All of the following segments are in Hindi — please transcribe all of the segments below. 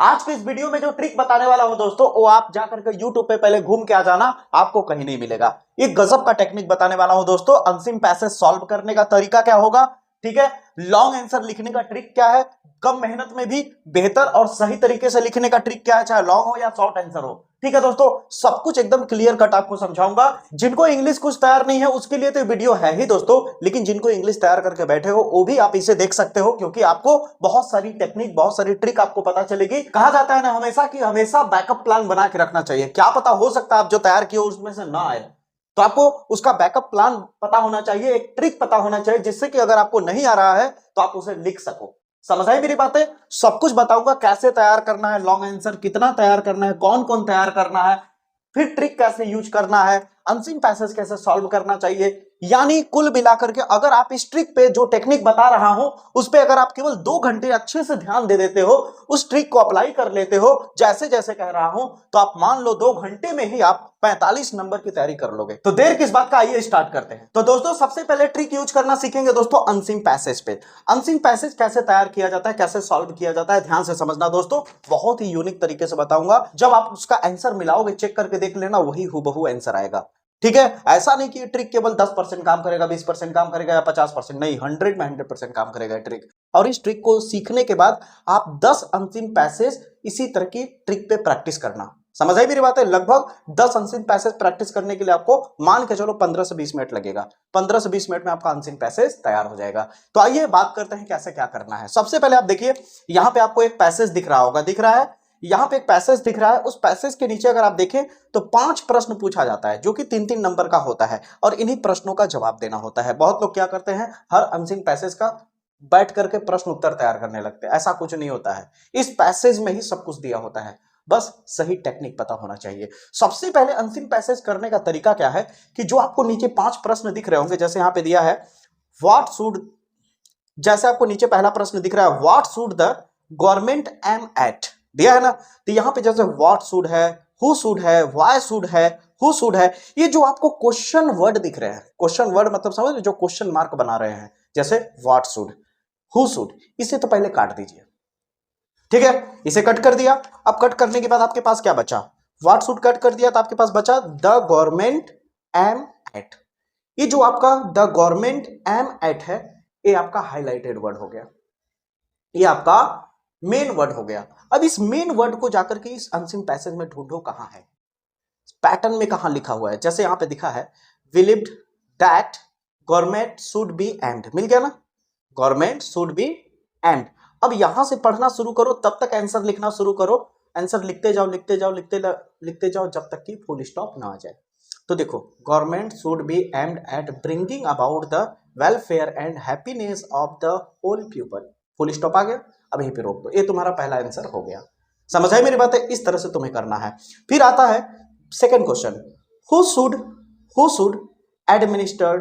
आज के इस वीडियो में जो ट्रिक बताने वाला हूं दोस्तों, वो आप जाकर के YouTube पे पहले घूम के आ जाना, आपको कहीं नहीं मिलेगा। ये गजब का टेक्निक बताने वाला हूं दोस्तों। अनसिम पैसेज सॉल्व करने का तरीका क्या होगा, ठीक है, लॉन्ग आंसर लिखने का ट्रिक क्या है, कम मेहनत में भी बेहतर और सही तरीके से लिखने का ट्रिक क्या है, चाहे लॉन्ग हो या शॉर्ट आंसर हो। ठीक है दोस्तों, सब कुछ एकदम क्लियर कट आपको समझाऊंगा। जिनको इंग्लिश कुछ तैयार नहीं है उसके लिए तो वीडियो है ही दोस्तों, लेकिन जिनको इंग्लिश तैयार करके बैठे हो वो भी आप इसे देख सकते हो, क्योंकि आपको बहुत सारी टेक्निक, बहुत सारी ट्रिक आपको पता चलेगी। कहा जाता है ना हमेशा कि हमेशा बैकअप प्लान बना के रखना चाहिए। क्या पता, हो सकता है आप जो तैयार किए उसमें से ना आए, तो आपको उसका बैकअप प्लान पता होना चाहिए, एक ट्रिक पता होना चाहिए, जिससे कि अगर आपको नहीं आ रहा है तो आप उसे लिख सको। समझ आई मेरी बातें? सब कुछ बताऊंगा, कैसे तैयार करना है लॉन्ग आंसर, कितना तैयार करना है, कौन कौन तैयार करना है, फिर ट्रिक कैसे यूज करना है, अनसिन पैसेज कैसे सॉल्व करना चाहिए। यानी कुल मिलाकर के अगर आप इस ट्रिक पे जो टेक्निक बता रहा हूं उस पे अगर आप केवल 2 घंटे अच्छे से ध्यान दे देते हो, उस ट्रिक को अप्लाई कर लेते हो जैसे जैसे कह रहा हूं, तो आप मान लो 2 घंटे में ही आप 45 नंबर की तैयारी कर लोगे। तो देर किस बात का, आइए स्टार्ट करते हैं। तो दोस्तों सबसे पहले ट्रिक यूज करना सीखेंगे दोस्तों अनसिन पैसेज पे। अनसिन पैसेज कैसे तैयार किया जाता है, कैसे सॉल्व किया जाता है, ध्यान से समझना दोस्तों, बहुत ही यूनिक तरीके से बताऊंगा। जब आप उसका आंसर मिलाओगे, चेक करके देख लेना, वही हूबहू आंसर आएगा। ठीक है, ऐसा नहीं कि ट्रिक केवल 10% काम करेगा, 20% काम करेगा या 50%, नहीं, 100 में 100% काम करेगा ट्रिक। और इस ट्रिक को सीखने के बाद आप 10 अनसिन पैसेज इसी तरह की ट्रिक पे प्रैक्टिस करना। समझ आई मेरी बात है? लगभग 10 अनसिन पैसेज प्रैक्टिस करने के लिए आपको मान के चलो 15 से 20 मिनट लगेगा। 15 से 20 मिनट में आपका अनसिन पैसेज तैयार हो जाएगा। तो आइए बात करते हैं कैसे क्या करना है। सबसे पहले आप देखिए, यहां पे आपको एक पैसेज दिख रहा होगा, दिख रहा है, यहां पे एक पैसेज दिख रहा है। उस पैसेज के नीचे अगर आप देखें तो 5 प्रश्न पूछा जाता है, जो कि 3-3 नंबर का होता है, और इन्हीं प्रश्नों का जवाब देना होता है। बहुत लोग क्या करते हैं, हर अनसिन पैसेज का बैठ करके प्रश्न उत्तर तैयार करने लगते हैं। ऐसा कुछ नहीं होता है, इस पैसेज में ही सब कुछ दिया होता है, बस सही टेक्निक पता होना चाहिए। सबसे पहले अनसिन पैसेज करने का तरीका क्या है कि जो आपको नीचे 5 प्रश्न दिख रहे होंगे, जैसे यहां पे दिया है व्हाट शुड, जैसे आपको नीचे पहला प्रश्न दिख रहा है what should the government aim at, दिया है ना। तो यहां पे जैसे व्हाट शुड है, हु शुड है, व्हाई शुड है, हु शुड है, ये जो आपको क्वेश्चन वर्ड दिख रहे हैं, क्वेश्चन वर्ड मतलब समझ रहे, जो क्वेश्चन मार्क बना रहे हैं, जैसे व्हाट शुड, हु शुड, इसे तो पहले काट दीजिए। ठीक है, इसे कट कर दिया। अब कट करने के बाद आपके पास क्या बचा, व्हाट शुड कट कर दिया तो आपके पास बचा द गवर्नमेंट एम एट। ये जो आपका द गवर्नमेंट एम एट है, ये आपका हाईलाइटेड वर्ड हो गया, ये आपका मेन वर्ड हो गया। अब इस मेन वर्ड को जाकर के इस अनसिन पैसेज में ढूंढो, कहां है, पैटर्न में कहां लिखा हुआ है। जैसे यहां पे दिखा है believed that government should be aimed, मिल गया ना, गवर्नमेंट शुड बी एम्ड। अब यहां से पढ़ना शुरू करो, तब तक आंसर लिखना शुरू करो, आंसर लिखते जाओ, लिखते जाओ, लिखते जाओ, जब तक कि फुल स्टॉप ना आ जाए। तो देखो, government should be aimed at bringing about the welfare and happiness of the whole people, full stop आ गया। अब यहीं पे रोक दो, ये तुम्हारा पहला आंसर हो गया। समझ आई मेरी बात है? इस तरह से तुम्हें करना है। फिर आता है second question, who should administer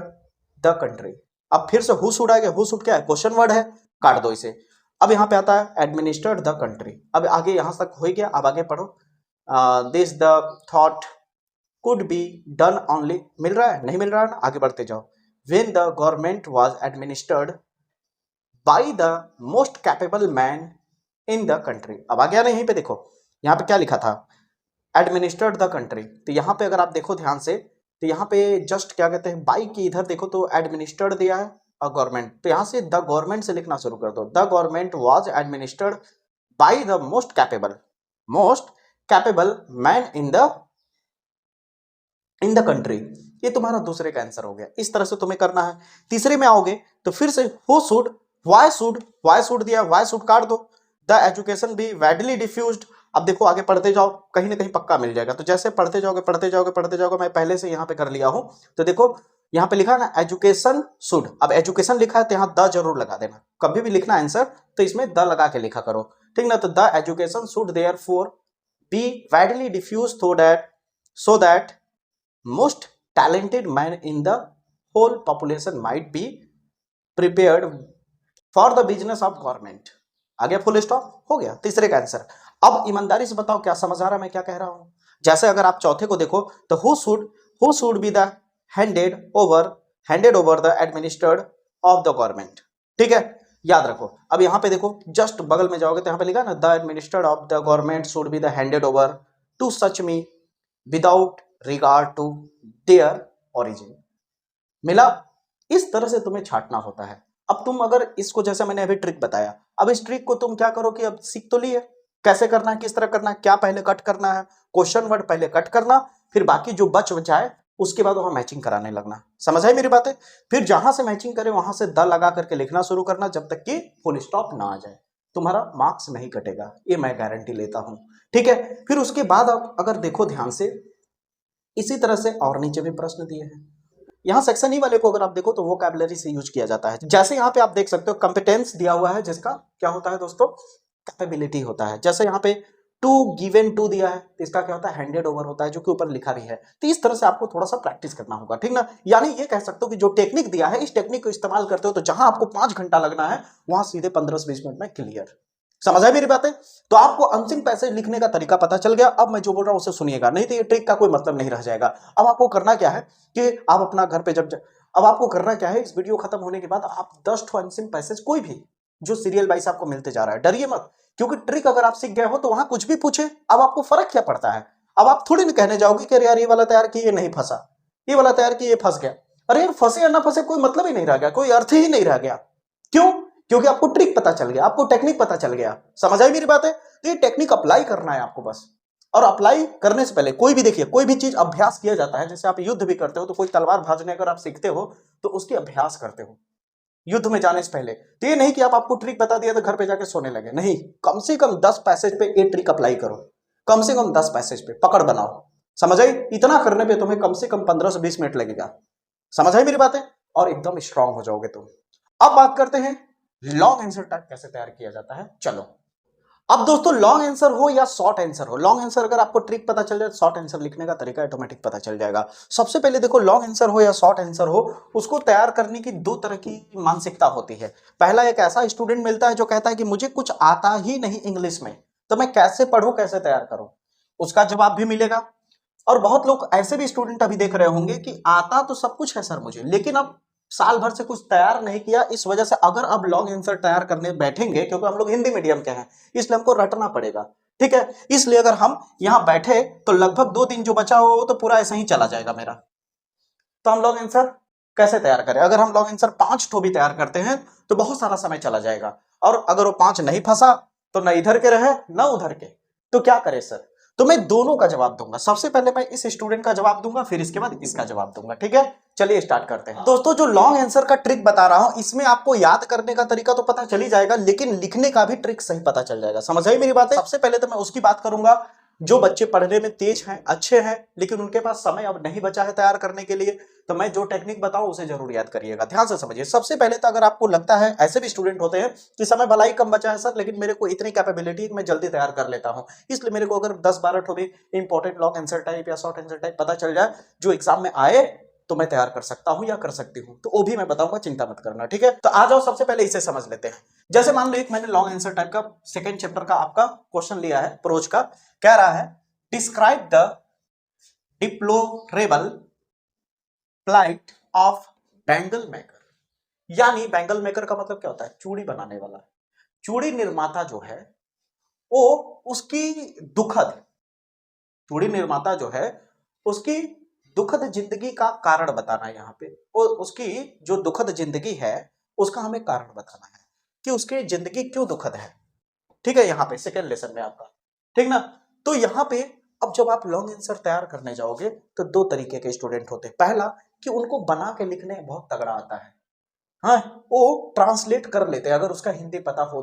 the country. अब फिर से हु शुड आ गया, हु शुड क्या है, क्वेश्चन वर्ड है, काट दो इसे। अब यहां पे आता है एडमिनिस्टर्ड द कंट्री। अब आगे यहां तक हो गया, अब आगे पढ़ो, this the thought could be done only, मिल रहा है, नहीं मिल रहा है ना, आगे बढ़ते जाओ। When the government was administered by the most capable man in the country. अब आ गया ना, यहीं पे देखो, यहां पे क्या लिखा था, एडमिनिस्टर्ड द कंट्री। तो यहां पे अगर आप देखो ध्यान से, तो यहां पे जस्ट क्या कहते हैं, बाई की इधर देखो तो एडमिनिस्टर्ड दिया है और गवर्नमेंट, तो यहां से द गवर्नमेंट से लिखना शुरू कर दो। The government was administered by the most capable man in the country. ये तुम्हारा दूसरे का आंसर हो गया। इस तरह से तुम्हें करना है। तीसरे में आओगे तो फिर से हु शुड, व्हाई शुड दिया, व्हाई शुड काट दो। The education be widely diffused. अब देखो आगे पढ़ते जाओ, कहीं ना कहीं पक्का मिल जाएगा। तो जैसे पढ़ते जाओगे, मैं पहले से यहां पे कर लिया हूं। तो देखो यहां पे लिखा है ना एजुकेशन शुड, अब एजुकेशन लिखा है तो यहां द जरूर लगा देना। कभी भी लिखना आंसर तो इसमें द लगा के लिखा करो, ठीक ना। तो the education should therefore be widely diffuse so that most talented man in the whole population might be prepared for the business of government. आ गया, फुल स्टॉप हो गया, तीसरे का आंसर। अब ईमानदारी से बताओ क्या समझ आ रहा है मैं क्या कह रहा हूं। जैसे अगर आप चौथे को देखो तो who should be the handed over the administered of the government, ठीक है। याद रखो। अब यहाँ पे देखो, जस्ट बगल में जाओगे तो यहाँ पे लिखा है ना, the administrator of the government should be the handed over to such men without regard to their origin. मिला? इस तरह से तुम्हें छांटना होता है। अब तुम अगर इसको, जैसे मैंने अभी ट्रिक बताया, अब इस ट्रिक को तुम क्या करो कि अब सीख तो लिए कैसे करना है, किस तरह करना है, क्या पहले कट करना है, क्वेश्चन वर्ड पहले कट करना, फिर बाकी जो बच जाए उसके बाद वहां मैचिंग कराने लगना। समझ आई मेरी बातें? फिर जहां से मैचिंग करे वहां से द लगा करके लिखना शुरू करना जब तक कि फुल स्टॉप ना आ जाए। तुम्हारा मार्क्स नहीं कटेगा, ये मैं गारंटी लेता हूं। ठीक है? फिर उसके बाद आप अगर देखो ध्यान से, इसी तरह से और नीचे भी प्रश्न दिए हैं। यहाँ सेक्शन ई वाले को अगर आप देखो तो वोकैबुलरी से यूज किया जाता है। जैसे यहाँ पे आप देख सकते हो कंपिटेंस दिया हुआ है, जिसका क्या होता है दोस्तों, कैपेबिलिटी होता है। जैसे यहाँ पे टू गिवन टू दिया है तो इसका क्या होता है, हैंडेड ओवर होता है, जो कि ऊपर लिखा भी है। तो इस तरह से आपको थोड़ा सा प्रैक्टिस करना होगा, ठीक ना। यानी ये कह सकते हो कि जो टेक्निक दिया है, इस टेक्निक को इस्तेमाल करते हो तो जहां आपको 5 घंटा लगना है वहां सीधे 15 से 20 मिनट में क्लियर। समझ आए मेरी बातें? तो आपको अंतिम पैसेज लिखने का तरीका पता चल गया। अब मैं जो बोल रहा हूं उसे सुनिएगा, नहीं तो ये ट्रिक का कोई मतलब नहीं रह जाएगा। अब आपको करना क्या है कि आप अपना घर पे अब आपको करना क्या है, इस वीडियो खत्म होने के बाद आप 10 अंतिम पैसेज कोई भी जो सीरियल वाइज आपको मिलते जा रहा है, डरिए मत, क्योंकि ट्रिक अगर आप सीख गए हो तो वहां कुछ भी पूछे, अब आपको फर्क क्या पड़ता है। अब आप थोड़ी ना कहने जाओगे कि यार ये वाला तैयार किया ये नहीं फंसा, ये वाला तैयार किया ये फंस गया। अरे यार फंसे या ना फंसे कोई मतलब ही नहीं रह गया, कोई अर्थ ही नहीं रह गया। क्यों? क्योंकि आपको ट्रिक पता चल गया, आपको टेक्निक पता चल गया। समझ आई मेरी बात है? तो ये टेक्निक अप्लाई करना है आपको बस। और अप्लाई करने से पहले कोई भी, देखिए कोई भी चीज अभ्यास किया जाता है। जैसे आप युद्ध भी करते हो तो कोई तलवार भाजने अगर आप सीखते हो तो उसकी अभ्यास करते हो युद्ध में जाने से पहले। तो ये नहीं कि आप आपको ट्रिक बता दिया तो घर पे जाके सोने लगे, नहीं, कम से कम 10 पैसेज पे ये ट्रिक अप्लाई करो, कम से कम 10 पैसेज पे पकड़ बनाओ। समझ आई? इतना करने पे तुम्हें कम से कम 15 से 20 मिनट लगेगा। समझ आई मेरी बातें? और एकदम स्ट्रांग हो जाओगे तुम। अब बात करते हैं लॉन्ग आंसर टाइप कैसे तैयार किया जाता है। चलो, अब दोस्तों लॉन्ग आंसर हो या शॉर्ट आंसर हो, लॉन्ग आंसर अगर आपको ट्रिक पता चल जाए तो शॉर्ट आंसर लिखने का तरीका ऑटोमेटिक पता चल जाएगा। सबसे पहले देखो, लॉन्ग आंसर हो या शॉर्ट आंसर हो, उसको तैयार करने की 2 तरह की मानसिकता होती है। पहला, एक ऐसा स्टूडेंट मिलता है जो कहता है कि मुझे कुछ आता ही नहीं इंग्लिश में, तो मैं कैसे पढ़ूं, कैसे तैयार करूं, उसका जवाब भी मिलेगा। और बहुत लोग ऐसे भी स्टूडेंट अभी देख रहे होंगे कि आता तो सब कुछ है सर मुझे, लेकिन अब साल भर से कुछ तैयार नहीं किया, इस वजह से अगर अब लॉन्ग आंसर तैयार करने बैठेंगे, क्योंकि हम लोग हिंदी मीडियम के हैं इसलिए हमको रटना पड़ेगा, ठीक है। इसलिए अगर हम यहां बैठे तो लगभग 2 दिन जो बचा हो तो पूरा ऐसा ही चला जाएगा मेरा। तो हम लॉन्ग आंसर कैसे तैयार करें? अगर हम लॉन्ग आंसर 5 ठो भी तैयार करते हैं तो बहुत सारा समय चला जाएगा, और अगर वो 5 नहीं फंसा तो न इधर के रहे न उधर के, तो क्या करें सर? तो मैं दोनों का जवाब दूंगा। सबसे पहले मैं इस स्टूडेंट का जवाब दूंगा, फिर इसके बाद इसका जवाब दूंगा, ठीक है। चलिए स्टार्ट करते हैं। दोस्तों, जो लॉन्ग आंसर का ट्रिक बता रहा हूं, इसमें आपको याद करने का तरीका तो पता चल ही जाएगा, लेकिन लिखने का भी ट्रिक सही पता चल जाएगा। समझ आई मेरी बात है? सबसे पहले तो मैं उसकी बात करूंगा जो बच्चे पढ़ने में तेज हैं, अच्छे हैं, लेकिन उनके पास समय अब नहीं बचा है तैयार करने के लिए। तो मैं जो टेक्निक बताऊं उसे जरूर याद करिएगा, ध्यान से समझिए। सबसे पहले तो अगर आपको लगता है, ऐसे भी स्टूडेंट होते हैं कि समय भला ही कम बचा है सर, लेकिन मेरे को इतनी कैपेबिलिटी है कि मैं जल्दी तैयार कर लेता हूं, इसलिए मेरे को अगर 10-12 ठो भी इंपॉर्टेंट लॉन्ग आंसर टाइप या शॉर्ट आंसर टाइप पता चल जाए जो एग्जाम में आए, तो मैं तैयार कर सकता हूं या कर सकती हूं, तो वो भी मैं बताऊंगा, चिंता मत करना, ठीक है। तो आ जाओ, सबसे पहले इसे समझ लेते हैं। जैसे मान लो एक मैंने लॉन्ग आंसर टाइप का 2nd चैप्टर का आपका क्वेश्चन लिया है, प्रोज का। कह रहा है describe the deplorable plight of bangle maker. यानी बैंगल मेकर का मतलब क्या होता है? चूड़ी बनाने वाला। चूड़ी निर्माता जो है वो उसकी दुखद, चूड़ी निर्माता जो है उसकी दुखद जिंदगी का कारण बताना है। यहाँ पे वो उसकी जो दुखद जिंदगी है उसका हमें कारण बताना है कि उसकी जिंदगी क्यों दुखद है, ठीक है। यहाँ पे 2nd लेसन में आपका, ठीक ना। तो यहाँ पे अब जब आप लॉन्ग आंसर तैयार करने जाओगे तो 2 तरीके के स्टूडेंट होते हैं। पहला कि उनको बना के लिखने बहुत तगड़ा आता है, हाँ, वो ट्रांसलेट कर लेते हैं अगर उसका हिंदी पता हो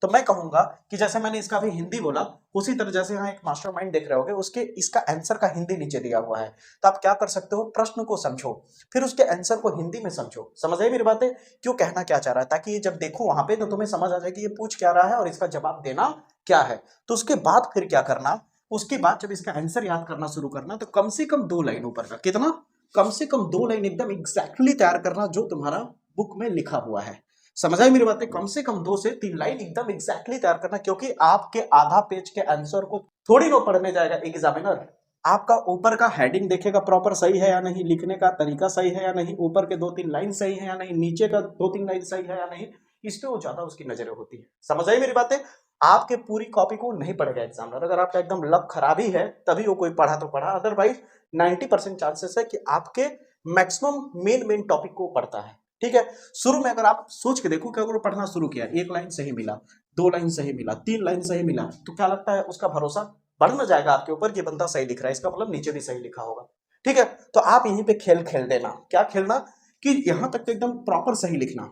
तो मैं कहूंगा कि जैसे मैंने इसका भी हिंदी बोला, उसी तरह जैसे यहाँ एक मास्टरमाइंड देख रहे होगे, उसके इसका आंसर का हिंदी नीचे दिया हुआ है, तो आप क्या कर सकते हो, प्रश्न को समझो, फिर उसके आंसर को हिंदी में समझो। समझ आई मेरी बातें? क्यों कहना क्या चाह रहा है, ताकि ये जब देखो वहां पे तो तुम्हें समझ आ जाए कि ये पूछ क्या रहा है और इसका जवाब देना क्या है। तो उसके बाद फिर क्या करना, उसके बाद जब इसका आंसर याद करना शुरू करना, तो कम से कम 2 लाइन ऊपर का, कितना, कम से कम 2 लाइन एकदम एग्जैक्टली तैयार करना जो तुम्हारा बुक में लिखा हुआ है। समझ आई मेरी बातें? कम से कम 2 से 3 लाइन एकदम एग्जैक्टली तैयार करना, क्योंकि आपके आधा पेज के आंसर को थोड़ी ना पढ़ने जाएगा एग्जामिनर। आपका ऊपर का हेडिंग देखेगा प्रॉपर सही है या नहीं, लिखने का तरीका सही है या नहीं, ऊपर के 2-3 लाइन सही है या नहीं, नीचे का 2-3 लाइन सही है या नहीं, इसलिए वो ज्यादा उसकी नजरें होती है। समझ आई मेरी बातें? आपके पूरी कॉपी को नहीं पढ़ेगा एग्जामिनर। अगर आपका एकदम लक खराब ही है तभी वो कोई पढ़ा तो पढ़ा, अदरवाइज 90% चांसेस है कि आपके मैक्सिमम मेन टॉपिक को पढ़ता है। ठीक है, शुरू में अगर आप सोच के देखो कि अगर वो पढ़ना शुरू किया, एक लाइन सही मिला, 2 लाइन सही मिला, 3 लाइन सही मिला, तो क्या लगता है उसका भरोसा बढ़ ना जाएगा आपके ऊपर कि बंदा सही लिख रहा है, इसका मतलब नीचे भी सही लिखा होगा। ठीक है, तो आप यहीं पे खेल खेल देना। क्या खेलना? कि यहां तक तो एकदम प्रॉपर सही लिखना,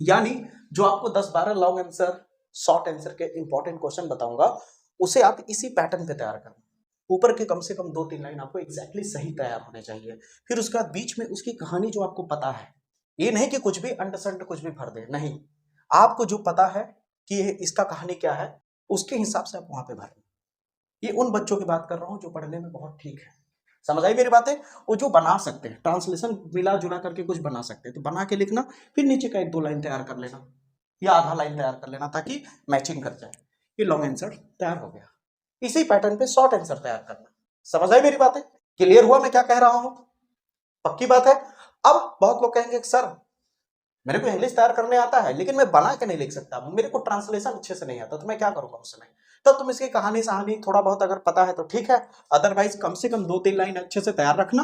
यानी जो आपको 10-12 लॉन्ग आंसर, शॉर्ट आंसर के इंपॉर्टेंट क्वेश्चन बताऊंगा, उसे आप इसी पैटर्न पे तैयार करना। ऊपर के कम से कम 2-3 लाइन आपको एग्जैक्टली सही तैयार होने चाहिए। फिर उसके बाद बीच में उसकी कहानी जो आपको पता है, ये नहीं कि कुछ भी अंडरस्टैंड कुछ भी भर दे, नहीं, आपको जो पता है कि इसका कहानी क्या है, उसके हिसाब से आप वहां पे भरना। ये उन बच्चों की बात कर रहा हूं जो पढ़ने में बहुत ठीक है। समझ आई मेरी बातें? वो जो बना सकते हैं, ट्रांसलेशन मिला जुला करके कुछ बना सकते हैं, तो बना के लिखना, फिर नीचे का 1-2 लाइन तैयार कर लेना या आधा लाइन तैयार कर लेना ताकि मैचिंग कर जाए। ये लॉन्ग आंसर तैयार हो गया। इसी पैटर्न पे शॉर्ट आंसर तैयार करना। समझ आई मेरी बातें? क्लियर हुआ मैं क्या कह रहा हूं? पक्की बात है। अब बहुत लोग कहेंगे सर मेरे को इंग्लिश तैयार करने आता है लेकिन मैं बना के नहीं लिख सकता, मेरे को ट्रांसलेशन अच्छे से नहीं आता, तो मैं क्या करूंगा उस समय? तो तुम इसकी कहानी सहानी थोड़ा बहुत अगर पता है तो ठीक है, अदरवाइज कम से कम 2-3 लाइन अच्छे से तैयार रखना,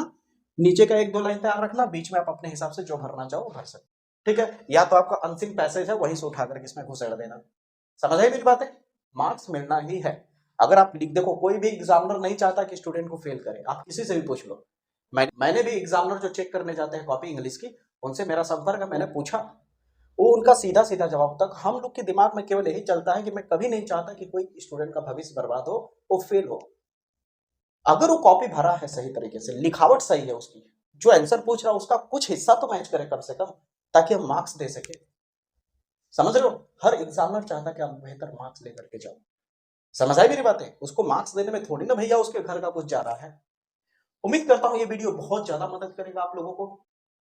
नीचे का 1-2 लाइन तैयार रखना, बीच में आप अपने हिसाब से जो भरना चाहो भर सकते। ठीक है, या तो आपका अनसीन पैसेज है वहीं से उठा करके इसमें घुसेड़ देना। समझ आई मेरी बातें? मार्क्स मिलना ही है। अगर आप लिख देखो, कोई भी एग्जामिनर नहीं चाहता कि स्टूडेंट को फेल करे, आप किसी से भी पूछ लो। मैंने भी एग्जामिनर जो चेक करने जाते हैं कॉपी इंग्लिश की, उनसे मेरा संपर्क है, मैंने पूछा, वो उनका सीधा सीधा जवाब तक, हम लोग के दिमाग में केवल यही चलता है कि मैं कभी नहीं चाहता कि कोई स्टूडेंट का भविष्य बर्बाद हो, वो फेल हो। अगर वो कॉपी भरा है सही तरीके से, लिखावट सही है उसकी, जो आंसर पूछ रहा है उसका कुछ हिस्सा तो मैच करे कम से कम, ताकि हम मार्क्स दे सके। समझ रहे हो? हर एग्जामिनर चाहता है कि आप बेहतर मार्क्स लेकर के जाओ। समझ आई मेरी बातें? उसको मार्क्स देने में थोड़ी ना भैया उसके घर का कुछ जा रहा है। उम्मीद करता हूं ये वीडियो बहुत ज्यादा मदद करेगा आप लोगों को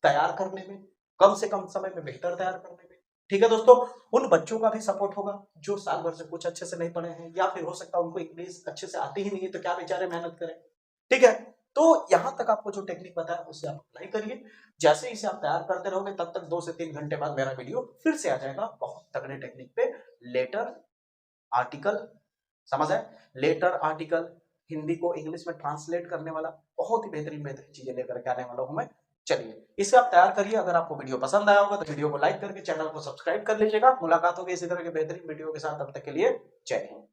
तैयार करने में, कम से कम समय में बेहतर तैयार करने में। ठीक है दोस्तों, उन बच्चों का भी सपोर्ट होगा जो साल भर से कुछ अच्छे से नहीं पढ़े हैं, या फिर हो सकता है उनको इंग्लिश अच्छे से आती ही नहीं है, तो क्या बेचारे मेहनत करें। ठीक है, तो यहां तक आपको जो टेक्निक बताया उससे आप अप्लाई करिए। जैसे इसे आप तैयार करते रहोगे तब तक 2 से 3 घंटे बाद मेरा वीडियो फिर से आ जाएगा बहुत तगड़े टेक्निक पे। लेटर, आर्टिकल, समझ आए? लेटर, आर्टिकल, हिंदी को इंग्लिश में ट्रांसलेट करने वाला बहुत ही बेहतरीन बेहतरीन चीजें लेकर के आने वाला हूं मैं। चलिए इसे आप तैयार करिए। अगर आपको वीडियो पसंद आया होगा तो वीडियो को लाइक करके चैनल को सब्सक्राइब कर लीजिएगा। मुलाकात होगी इसी तरह के बेहतरीन वीडियो के साथ, तब तक के लिए जय हिंद।